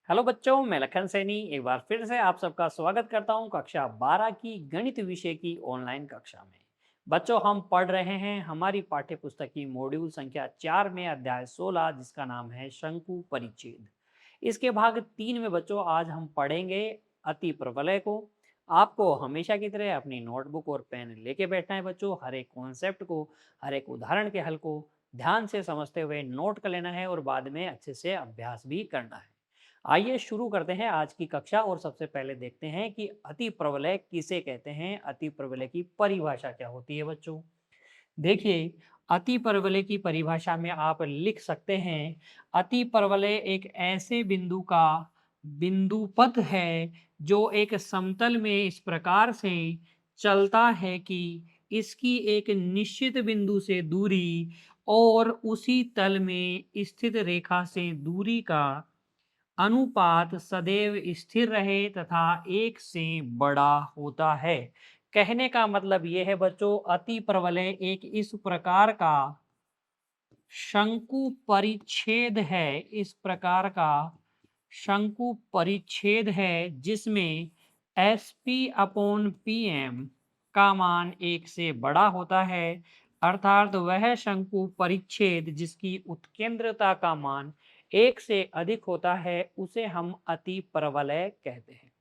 Hello बच्चों, मैं लखन सैनी एक बार फिर से आप सबका स्वागत करता हूं कक्षा 12 की गणित विषय की ऑनलाइन कक्षा में। बच्चों, हम पढ़ रहे हैं हमारी पाठ्य पुस्तक की मॉड्यूल संख्या 4 में अध्याय 16 जिसका नाम है शंकु परिच्छेद। इसके भाग 3 में बच्चों आज हम पढ़ेंगे अति प्रवलय को। आपको हमेशा की तरह अपनी नोटबुक और पेन लेके बैठना है बच्चों। हर एक कॉन्सेप्ट को, हर एक उदाहरण के हल को ध्यान से समझते हुए नोट कर लेना है और बाद में अच्छे से अभ्यास भी करना है। आइए शुरू करते हैं आज की कक्षा और सबसे पहले देखते हैं कि अति प्रवलय किसे कहते हैं। अति प्रवलय की परिभाषा क्या होती है बच्चों? देखिए, अति परवलय की परिभाषा में आप लिख सकते हैं, अति परवलय एक ऐसे बिंदु का बिंदुपथ है जो एक समतल में इस प्रकार से चलता है कि इसकी एक निश्चित बिंदु से दूरी और उसी तल में स्थित रेखा से दूरी का अनुपात सदैव स्थिर रहे तथा एक से बड़ा होता है। कहने का मतलब यह है बच्चों, अति प्रवलय एक इस प्रकार का शंकु परिच्छेद है, इस प्रकार का शंकु परिच्छेद है जिसमें SP/PM का मान एक से बड़ा होता है। अर्थात वह शंकु परिच्छेद जिसकी उत्केंद्रता का मान एक से अधिक होता है उसे हम अति प्रवलय कहते हैं।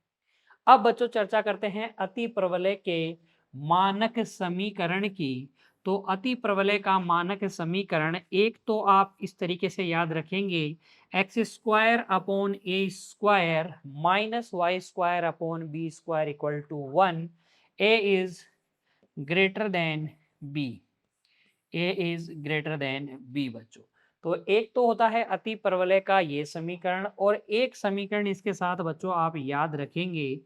अब बच्चों चर्चा करते हैं अति प्रवलय के मानक समीकरण की। तो अति प्रवलय का मानक समीकरण एक तो आप इस तरीके से याद रखेंगे, x² upon a² minus y² upon b² equal to 1। a is greater than b, a is greater than b बच्चों। तो एक तो होता है अति प्रवलय का ये समीकरण, और एक समीकरण इसके साथ बच्चों आप याद रखेंगे,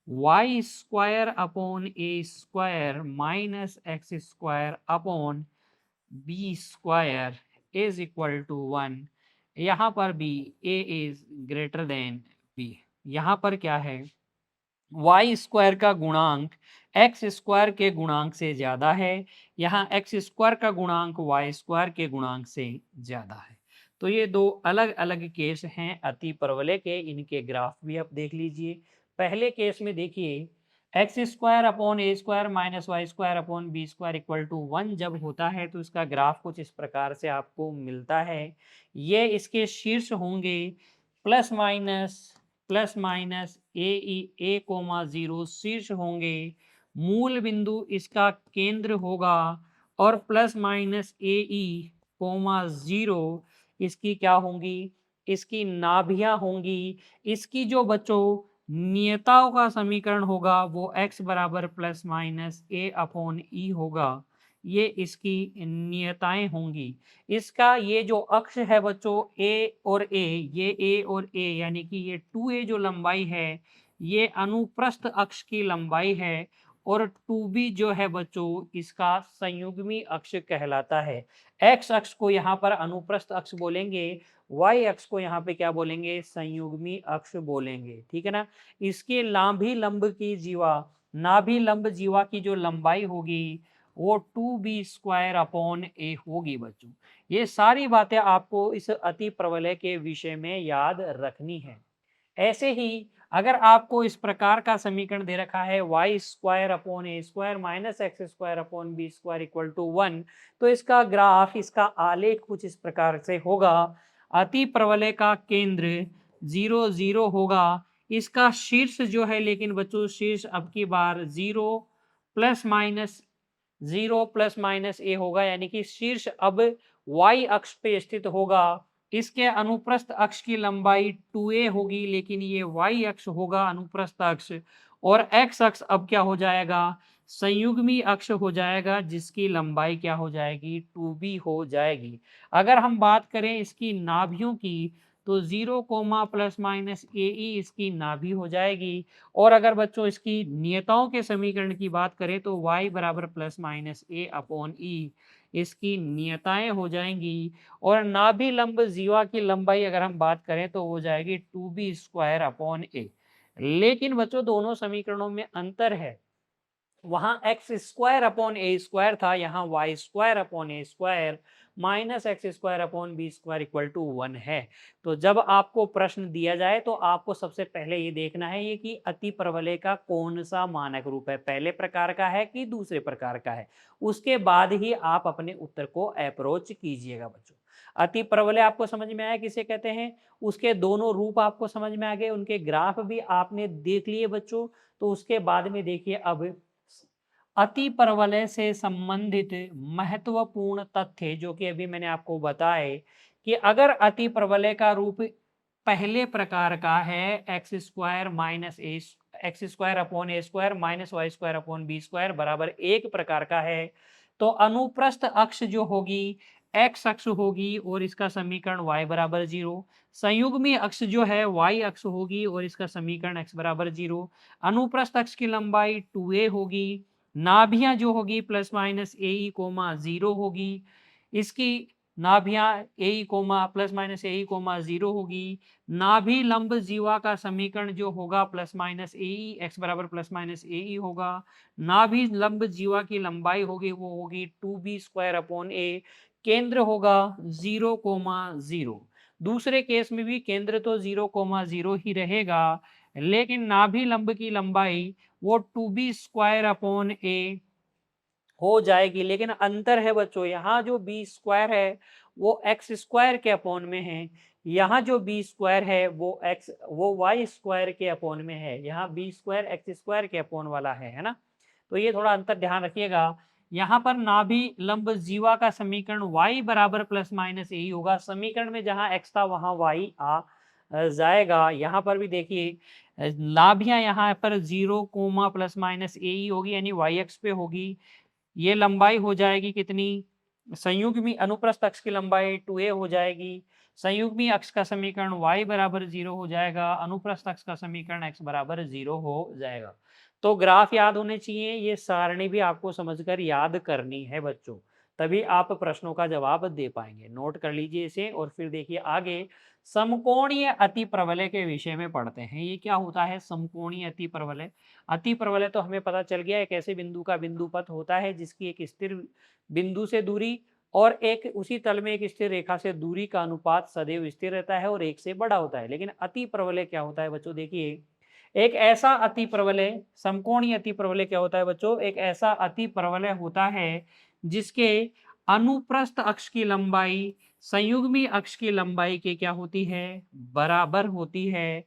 y² upon a² minus x² upon b² is equal to 1। यहाँ पर भी a is greater than b। यहाँ पर क्या है, y² का गुणांक x² के गुणांक से ज्यादा है, यहाँ x² का गुणांक y² के गुणांक से ज्यादा है। तो ये दो अलग अलग केस हैं अति प्रवलय के, इनके ग्राफ भी आप देख लीजिए। पहले केस में देखिए, x² upon a² minus y² upon b² equal to 1 जब होता है तो इसका ग्राफ कुछ इस प्रकार से आपको मिलता है। ये इसके शीर्ष होंगे प्लस माइनस a,0 शीर्ष होंगे, मूल बिंदु इसका केंद्र होगा, और प्लस माइनस 0 इसकी क्या होंगी, इसकी नाभियां होंगी। इसकी जो बच्चों नियताओं का समीकरण होगा वो x बराबर प्लस माइनस a अपॉन ई होगा। ये इसकी नियताएं होंगी। इसका ये जो अक्ष है बच्चों ये a और a यानी कि ये 2a जो लंबाई है ये अनुप्रस्थ अक्ष की लंबाई है, और 2b जो है बच्चों इसका संयुग्मी अक्ष कहलाता है। x अक्ष को यहाँ पर अनुप्रस्थ अक्ष बोलेंगे, y अक्ष को यहाँ पे क्या बोलेंगे, संयुग्मी अक्ष बोलेंगे। ठीक है ना। इसके नाभि लंब जीवा की जो लंबाई होगी वो 2b² अपॉन a होगी बच्चों। ये सारी बातें आपको इस अति प्रवलय के विषय में याद रखनी है। ऐसे ही अगर आपको इस प्रकार का समीकरण दे रखा है y² upon a² minus x² upon b² equal to 1, तो इसका ग्राफ, इसका आलेख कुछ इस प्रकार से होगा। अति प्रवलय का केंद्र 0 0 होगा। इसका शीर्ष जो है, लेकिन बच्चों शीर्ष अब की बार 0 प्लस माइनस a होगा, यानी कि शीर्ष अब y अक्ष पे स्थित होगा। इसके अनुप्रस्थ अक्ष की लंबाई 2a होगी, लेकिन ये y अक्ष होगा अनुप्रस्थ अक्ष, और x अक्ष अब क्या हो जाएगा, संयुग्मी अक्ष हो जाएगा, जिसकी लंबाई क्या हो जाएगी, 2b हो जाएगी। अगर हम बात करें इसकी नाभियों की तो 0 प्लस माइनस ए इसकी नाभि हो जाएगी। और अगर बच्चों इसकी नियताओं के समीकरण की बात करें तो y बराबर प्लस माइनस a अपॉन ई इसकी नियताएं हो जाएंगी। और नाभि लंब जीवा की लंबाई अगर हम बात करें तो हो जाएगी 2b² अपॉन a। लेकिन बच्चों दोनों समीकरणों में अंतर है। वहां x square upon a square था, यहाँ y square upon a square minus x square upon b square equal to 1 है। तो जब आपको प्रश्न दिया जाए तो आपको सबसे पहले ये देखना है ये कि अति परवलय का कौन सा मानक रूप है, पहले प्रकार का है कि दूसरे प्रकार का है, उसके बाद ही आप अपने उत्तर को अप्रोच कीजिएगा बच्चों। अति परवलय आपको समझ में आया किसे कहते हैं, उसके दोनों रूप आपको समझ में आ गए, उनके ग्राफ भी आपने देख लिए बच्चों। तो उसके बाद में देखिए अब अति परवलय से संबंधित महत्वपूर्ण तथ्य जो कि अभी मैंने आपको बताए कि अगर अति परवलय का रूप पहले प्रकार का है x square minus a x square upon a square minus y square upon b square बराबर एक प्रकार का है, तो अनुप्रस्थ अक्ष जो होगी एक्स अक्ष होगी और इसका समीकरण y बराबर 0। संयुग्मी अक्ष जो है y अक्ष होगी और इसका समीकरण x बराबर 0। अनुप्रस्थ अक्ष की लंबाई 2a होगी। नाभियां जो होगी plus minus a e comma 0 होगी। इसकी नाभियां ए e coma plus minus a e comma 0 होगी। नाभि लंब जीवा का समीकरण जो होगा plus minus a E x बराबर प्लस माइनस ए ई होगा। नाभि लंब जीवा की लंबाई होगी वो होगी 2b स्क्वायर अपॉन ए। केंद्र होगा 0,0। दूसरे केस में भी केंद्र तो 0,0 ही रहेगा, लेकिन नाभि लंब की लंबाई वो 2b स्क्वायर अपॉन ए हो जाएगी। लेकिन अंतर है बच्चों, यहाँ जो बी स्क्वायर है वो एक्स स्क्वायर के अपॉन में है, यहाँ जो बी स्क्वायर है वो वाई स्क्वायर के अपॉन में है। यहाँ बी स्क्वायर एक्स स्क्वायर के अपॉन वाला है ना। तो ये थोड़ा अंतर ध्यान रखिएगा। यहाँ पर नाभि लंब जीवा का समीकरण y बराबर प्लस माइनस ए होगा। समीकरण में जहाँ x था वहाँ y आ जाएगा। यहाँ पर भी देखिए नाभियां यहाँ पर 0, प्लस माइनस ए होगी यानी वाई एक्स पे होगी। ये लंबाई हो जाएगी कितनी, संयुग्मी अनुप्रस्थ अक्ष की लंबाई 2a हो जाएगी। संयुग्मी अक्ष का समीकरण y बराबर 0 हो जाएगा। अनुप्रस्थ अक्ष का समीकरण x बराबर 0 हो जाएगा। तो ग्राफ याद होने चाहिए, ये सारणी भी आपको समझकर याद करनी है बच्चों, तभी आप प्रश्नों का जवाब दे पाएंगे। नोट कर लीजिए इसे और फिर देखिए आगे समकोणीय अति प्रवलय के विषय में पढ़ते हैं। ये क्या होता है समकोणीय अति प्रवलय। अति प्रवलय तो हमें पता चल गया एक ऐसे बिंदु का बिंदु पथ होता है जिसकी एक स्थिर बिंदु से दूरी और एक उसी तल में एक स्थिर रेखा से दूरी का अनुपात सदैव स्थिर रहता है और एक से बड़ा होता है। लेकिन अति प्रवलय क्या होता है बच्चों, देखिए एक ऐसा अति प्रवलय, समकोणीय अति प्रवलय क्या होता है बच्चों, एक ऐसा अति प्रवलय होता है जिसके अनुप्रस्थ अक्ष की लंबाई संयुग्मी अक्ष की लंबाई के क्या होती है, बराबर होती है।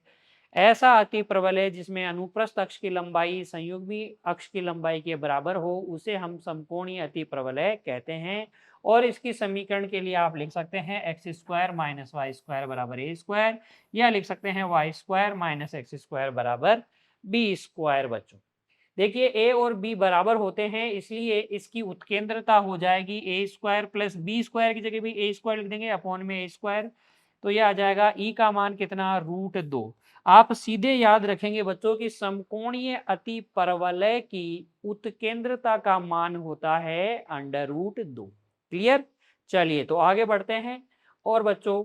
ऐसा अति प्रवलय जिसमें अनुप्रस्थ अक्ष की लंबाई संयुग्मी अक्ष की लंबाई के बराबर हो उसे हम समकोणीय अति प्रवलय कहते हैं। और इसकी समीकरण के लिए आप लिख सकते हैं x square minus y square बराबर ए स्क्वायर, या लिख सकते हैं y square minus x square बराबर बी स्क्वायर। बच्चों देखिए ए और बी बराबर होते हैं, इसलिए इसकी उत्केंद्रता हो जाएगी ए स्क्वायर प्लस बी स्क्वायर की जगह भी ए स्क्वायर लिख देंगे अपॉन में ए स्क्वायर। तो ये आ जाएगा ई का मान कितना, √2। आप सीधे याद रखेंगे बच्चों कि समकोणीय अति परवलय की उत्केंद्रता का मान होता है √2। क्लियर। चलिए तो आगे बढ़ते हैं। और बच्चों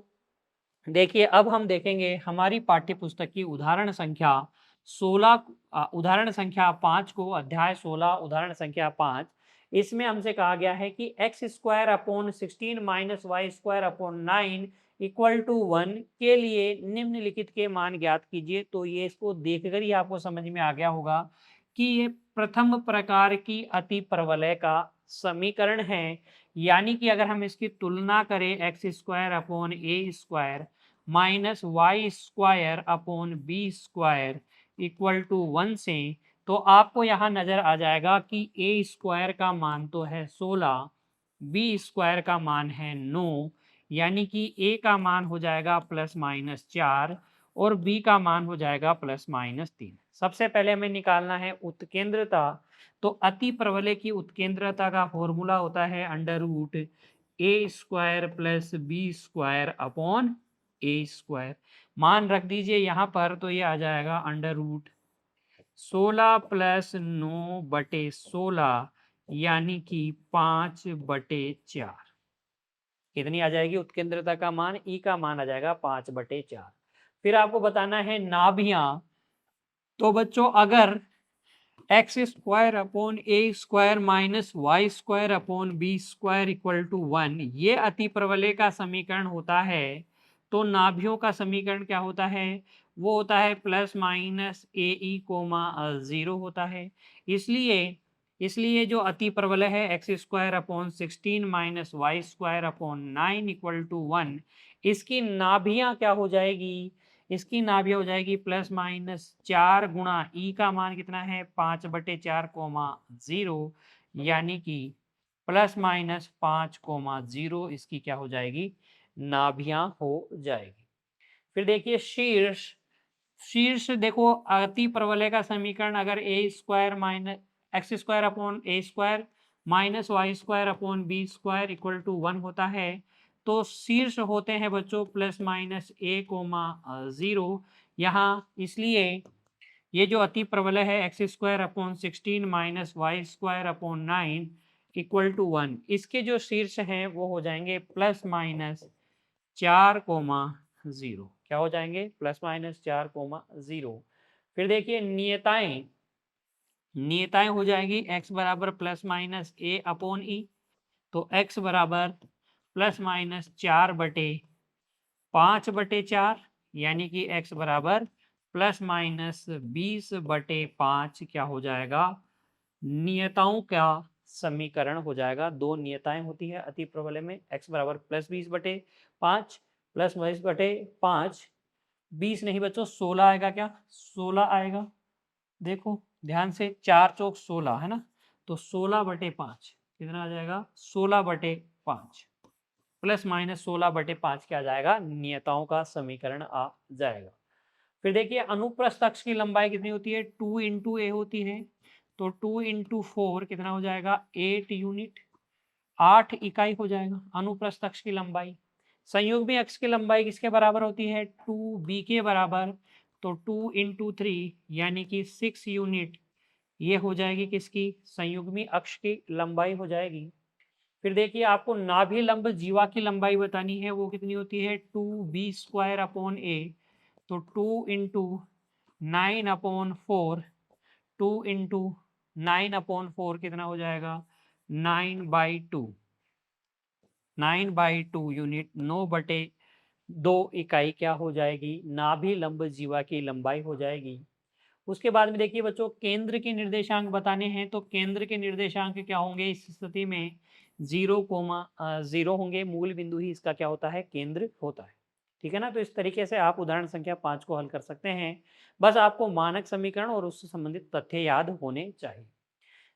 देखिए अब हम देखेंगे हमारी पाठ्य पुस्तक की उदाहरण संख्या 16, उदाहरण संख्या 5 को, अध्याय 16 उदाहरण संख्या 5। इसमें हमसे कहा गया है कि x square upon 16 minus y square upon 9 equal to 1 के लिए निम्नलिखित के मान ज्ञात कीजिए। तो ये इसको देखकर ही आपको समझ में आ गया होगा कि ये प्रथम प्रकार की अति प्रवलय का समीकरण है। यानी कि अगर हम इसकी तुलना करें x square upon a square minus y square upon b square equal to 1 से, तो आपको यहाँ नजर आ जाएगा कि ए स्क्वायर का मान तो है 16, बी स्क्वायर का मान है 9, यानी कि ए का मान हो जाएगा प्लस माइनस 4 और बी का मान हो जाएगा प्लस माइनस 3। सबसे पहले हमें निकालना है उत्केंद्रता। तो अति प्रवलय की उत्केंद्रता का फॉर्मूला होता है √a square plus b square upon a square. मान रख दीजिए यहाँ पर, तो ये आ जाएगा √16 प्लस 9/16 यानी कि 5/4। कितनी आ जाएगी उत्केंद्रता का मान, ई का मान आ जाएगा 5/4। फिर आपको बताना है नाभियां। तो बच्चों अगर x square upon a square minus y square upon b square equal to 1, ये अति प्रवलय का समीकरण होता है। तो नाभियों का समीकरण क्या होता है? वो होता है plus minus a e comma 0 होता है। इसलिए इसलिए जो अति प्रबल है x square upon 16 minus y square upon 9 equal to 1, इसकी नाभियां क्या हो जाएगी? इसकी नाभियां हो जाएगी प्लस माइनस 4 गुणा ई का मान कितना है 5/4 कोमा 0, यानी कि प्लस माइनस 5,0 इसकी क्या हो जाएगी? नाभियां हो जाएगी। फिर देखिए शीर्ष, शीर्ष देखो अति प्रवलय का समीकरण अगर a square minus x square upon a square minus y square upon b square equal to 1 होता है, तो शीर्ष होते हैं बच्चों प्लस माइनस ए कोमा 0 यहाँ। इसलिए ये जो अति प्रबलय है x square upon 16 minus y square upon 9 equal to 1, इसके जो शीर्ष हैं वो हो जाएंगे प्लस माइनस 4,0। क्या हो जाएंगे? Plus minus 4,0। फिर देखिए नियताएं, नियताएं हो जाएगी x बराबर प्लस माइनस ए अपॉन ई, तो x बराबर प्लस माइनस 4/5/4, यानी कि x बराबर प्लस माइनस 20/5 क्या हो जाएगा? नियताओं का समीकरण हो जाएगा। दो नियताएं होती है अति प्रबलय में, x बराबर प्लस 20/5 प्लस 22/5, 20 नहीं बच्चों 16 आएगा। क्या 16 आएगा? देखो ध्यान से, 4 चौक 16 है ना, तो 16/5 कितना आ जाएगा? 16/5 प्लस माइनस 16/5 क्या आ जाएगा? नियताओं का समीकरण आ जाएगा। फिर देखिए अनुप्रस्थ अक्ष की लंबाई कितनी होती है? 2 इंटू ए होती है, तो 2 इंटू 4 कितना हो जाएगा? 8 यूनिट, 8 इकाई हो जाएगा अनुप्रस्थ अक्ष की लंबाई। संयुग्मी अक्ष की लंबाई किसके बराबर होती है? 2b के बराबर, तो 2 इंटू 3 यानी कि 6 यूनिट, ये हो जाएगी किसकी? संयुग्मी अक्ष की लंबाई हो जाएगी। फिर देखिए आपको नाभि लंब जीवा की लंबाई बतानी है, वो कितनी होती है? 2b स्क्वायर अपॉन ए, तो 2 इंटू 9/4, 2 इंटू 9/4 कितना हो जाएगा? 9/2, 9/2 यूनिट, 9/2 इकाई क्या हो जाएगी? नाभि लंब जीवा की लंबाई हो जाएगी। उसके बाद में देखिए बच्चों केंद्र के निर्देशांक बताने हैं, तो केंद्र के निर्देशांक क्या होंगे इस स्थिति में? 0,0 होंगे। मूल बिंदु ही इसका क्या होता है? केंद्र होता है। ठीक है ना? तो इस तरीके से आप उदाहरण संख्या 5 को हल कर सकते हैं। बस आपको मानक समीकरण और उससे संबंधित तथ्य याद होने चाहिए।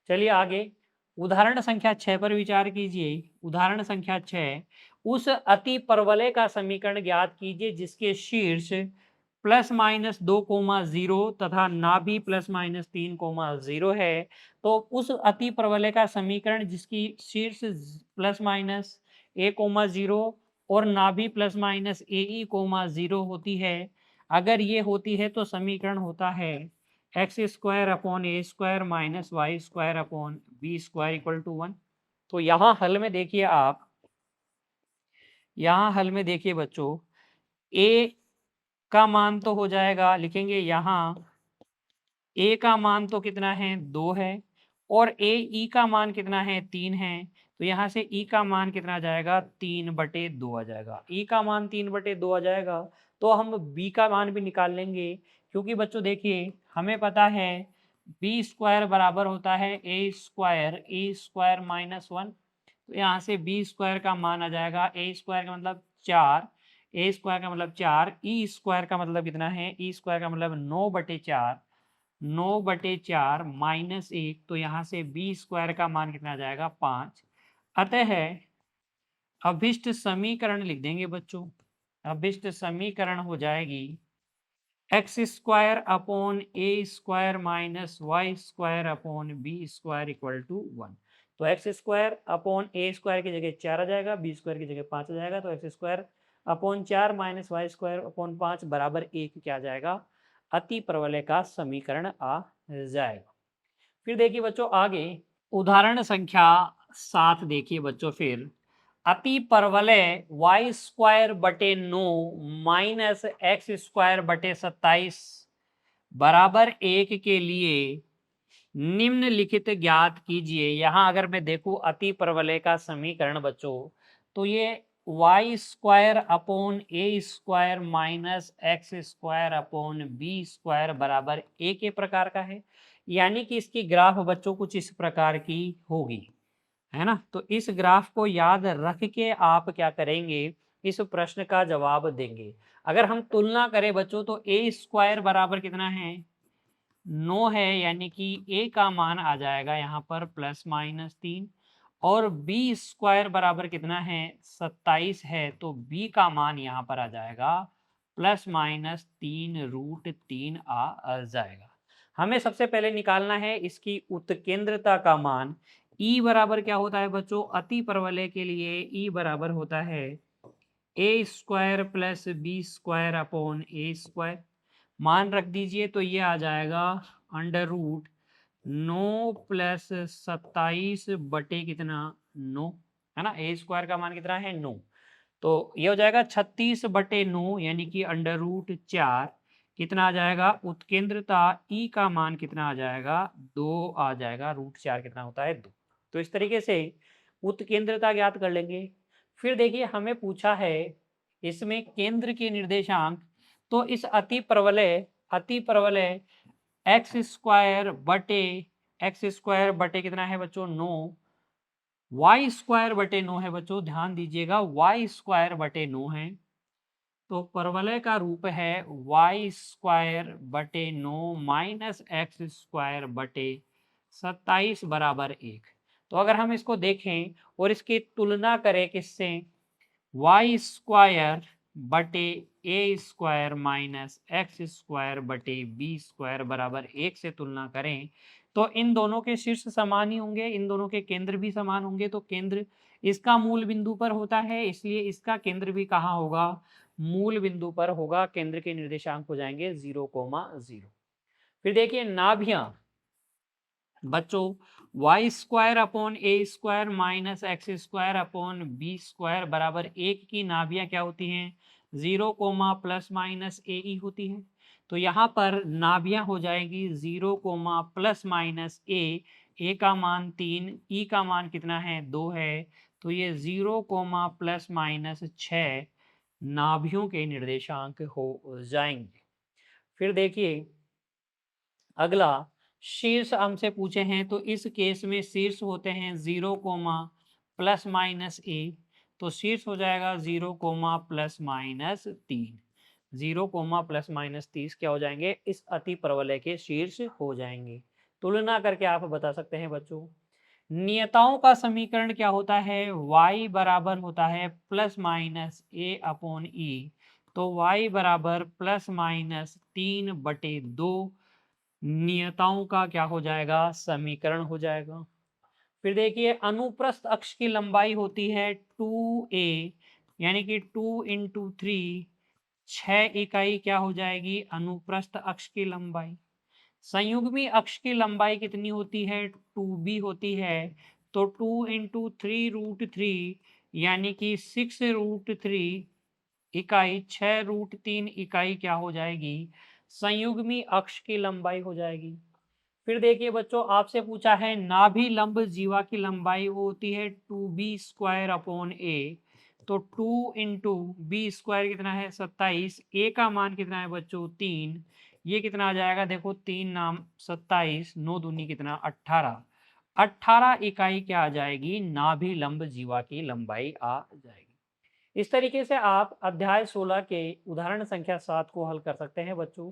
चलिए आगे उदाहरण संख्या 6 पर विचार कीजिए। उदाहरण संख्या 6, उस अति परवलय का समीकरण ज्ञात कीजिए जिसके शीर्ष प्लस माइनस 2,0 तथा नाभि प्लस माइनस 3,0 है। तो उस अति प्रवलय का समीकरण जिसकी शीर्ष प्लस माइनस a,0 और नाभि प्लस माइनस a,0 होती है, अगर ये होती है तो समीकरण होता है x square upon a square minus y square upon b square equal to 1। तो यहाँ हल में देखिए आप, यहाँ हल में देखिए बच्चों, a का मान तो हो जाएगा, लिखेंगे यहाँ a का मान तो कितना है? 2 है, और e का मान कितना है? 3 है। तो यहाँ से e का मान कितना आ जाएगा? 3/2 आ जाएगा। e का मान 3/2 आ जाएगा, तो हम b का मान भी निकाल लेंगे, क्योंकि बच्चों देखिए हमें पता है b स्क्वायर बराबर होता है a square e square minus 1। तो यहाँ से b स्क्वायर का मान आ जाएगा, a स्क्वायर का मतलब 4, a स्क्वायर का मतलब 4, e स्क्वायर का मतलब कितना है? e स्क्वायर का मतलब 9/4, 9/4 माइनस 1, तो यहाँ से बी स्क्वायर का मान कितना आ जाएगा? 5। अतः अभिष्ट समीकरण लिख देंगे बच्चों, अभिष्ट समीकरण हो जाएगी x square upon a square minus y square upon b square equal to 1। तो x square upon a square की जगह 4 आ जाएगा, बी स्क्वायर की जगह 5 आ जाएगा, तो x square upon 4 minus y square upon 5 बराबर 1 क्या आ जाएगा? अति प्रवलय का समीकरण आ जाएगा। फिर देखिए बच्चों आगे उदाहरण संख्या 7 देखिए बच्चों, फिर अति परवलय वाई स्क्वायर बटे 9 माइनस एक्स स्क्वायर बटे 27 बराबर 1 के लिए निम्नलिखित ज्ञात कीजिए। यहाँ अगर मैं देखूं अति परवलय का समीकरण बच्चों, तो ये y square upon a square minus x square upon b square बराबर ए के प्रकार का है। यानी कि इसकी ग्राफ बच्चों कुछ इस प्रकार की होगी, है ना। तो इस ग्राफ को याद रख के आप क्या करेंगे, इस प्रश्न का जवाब देंगे। अगर हम तुलना करें बच्चों तो ए स्क्वायर बराबर कितना है, 9 है, यानी कि ए का मान आ जाएगा यहाँ पर +-3, और बी स्क्वायर बराबर कितना है, 27 है, तो बी का मान यहाँ पर आ जाएगा +-3√3 आ जाएगा। हमें सबसे पहले निकालना है इसकी उत्केंद्रता का मान। ई बराबर क्या होता है बच्चों, अति परवलय के लिए ई बराबर होता है a square plus b square upon a square. मान रख दीजिए तो ये आ जाएगा √9 + 27 बटे कितना, 9, है ना। ए स्क्वायर का मान कितना है, 9, तो ये हो जाएगा 36 बटे 9, यानी कि √4 कितना आ जाएगा, उत्केंद्रता ई का मान कितना आ जाएगा, 2 आ जाएगा। √4 कितना होता है, 2। तो इस तरीके से उत्केंद्रता ज्ञात कर लेंगे। फिर देखिए हमें पूछा है इसमें केंद्र के निर्देशांक, तो इस अति प्रवलय एक्स स्क्वायर बटे कितना है बच्चों, 9, वाई स्क्वायर बटे 9 है बच्चों, ध्यान दीजिएगा वाई स्क्वायर बटे 9 है। तो परवलय का रूप है वाई स्क्वायर बटे 9 माइनस एक्स स्क्वायर बटे 27 बराबर 1। तो अगर हम इसको देखें और इसकी तुलना करें किससे, वाई स्क्वायर बटे ए स्क्वायर माइनस एक्स स्क्वायर बटे बी स्क्वायर बराबर 1 से तुलना करें, तो इन दोनों के शीर्ष समान ही होंगे, इन दोनों के केंद्र भी समान होंगे। तो केंद्र इसका मूल बिंदु पर होता है, इसलिए इसका केंद्र भी कहाँ होगा, मूल बिंदु पर होगा। केंद्र के निर्देशांक हो जाएंगे 0,0। फिर देखिए नाभियां बच्चों, y square upon a square minus x square upon b square बराबर 1 की नाभियां क्या होती हैं, 0, ± ए होती है। तो यहाँ पर नाभियां हो जाएगी 0, ± ए का मान 3, ई का मान कितना है, 2 है, तो ये 0, ± 6 नाभियों के निर्देशांक हो जाएंगे। फिर देखिए अगला शीर्ष हमसे पूछे हैं, तो इस केस में शीर्ष होते हैं 0, ± ए, तो शीर्ष हो जाएगा 0, ±3। 0, ±30 क्या हो जाएंगे, इस अति प्रवलय के शीर्ष हो जाएंगे। तुलना करके आप बता सकते हैं बच्चों। नियताओं का समीकरण क्या होता है, y बराबर होता है ±a/e, तो y बराबर ±3/2 नियताओं का क्या हो जाएगा, समीकरण हो जाएगा। फिर देखिए अनुप्रस्थ अक्ष की लंबाई होती है 2a, यानी कि 2 × 3, 6 इकाई क्या हो जाएगी, अनुप्रस्थ अक्ष की लंबाई। संयुग्मी अक्ष की लंबाई कितनी होती है, 2b होती है, तो 2 × 3√3, यानी कि 6√3 इकाई, 6√3 इकाई क्या हो जाएगी, संयुग्मी अक्ष की लंबाई हो जाएगी। फिर देखिए बच्चों आपसे पूछा है नाभि लंब जीवा की लंबाई, वो होती है 2b² / a, तो 2 × b² कितना है, 27, a का मान कितना है बच्चों, 3, ये कितना आ जाएगा, देखो 3 नाम 27, 9 दूनी कितना 18, 18 इकाई क्या आ जाएगी, नाभि लंब जीवा की लंबाई आ जाएगी। इस तरीके से आप अध्याय 16 के उदाहरण संख्या 7 को हल कर सकते हैं बच्चों।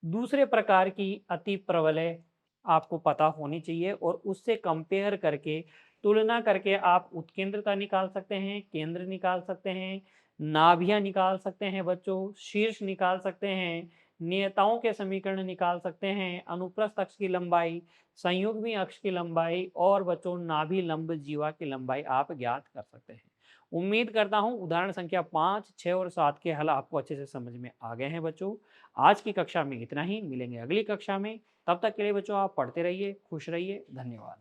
दूसरे प्रकार की अति प्रवलय आपको पता होनी चाहिए और उससे कंपेयर करके तुलना करके आप उत्केंद्रता निकाल सकते हैं, केंद्र निकाल सकते हैं, नाभियां निकाल सकते हैं बच्चों, शीर्ष निकाल सकते हैं, नियताओं के समीकरण निकाल सकते हैं, अनुप्रस्थ अक्ष की लंबाई, संयुग्मी अक्ष की लंबाई और बच्चों नाभि लंब जीवा की लंबाई आप ज्ञात कर सकते हैं। उम्मीद करता हूं उदाहरण संख्या 5, 6 और 7 के हल आपको अच्छे से समझ में आ गए हैं बच्चों। आज की कक्षा में इतना ही, मिलेंगे अगली कक्षा में। तब तक के लिए बच्चों आप पढ़ते रहिए, खुश रहिए, धन्यवाद।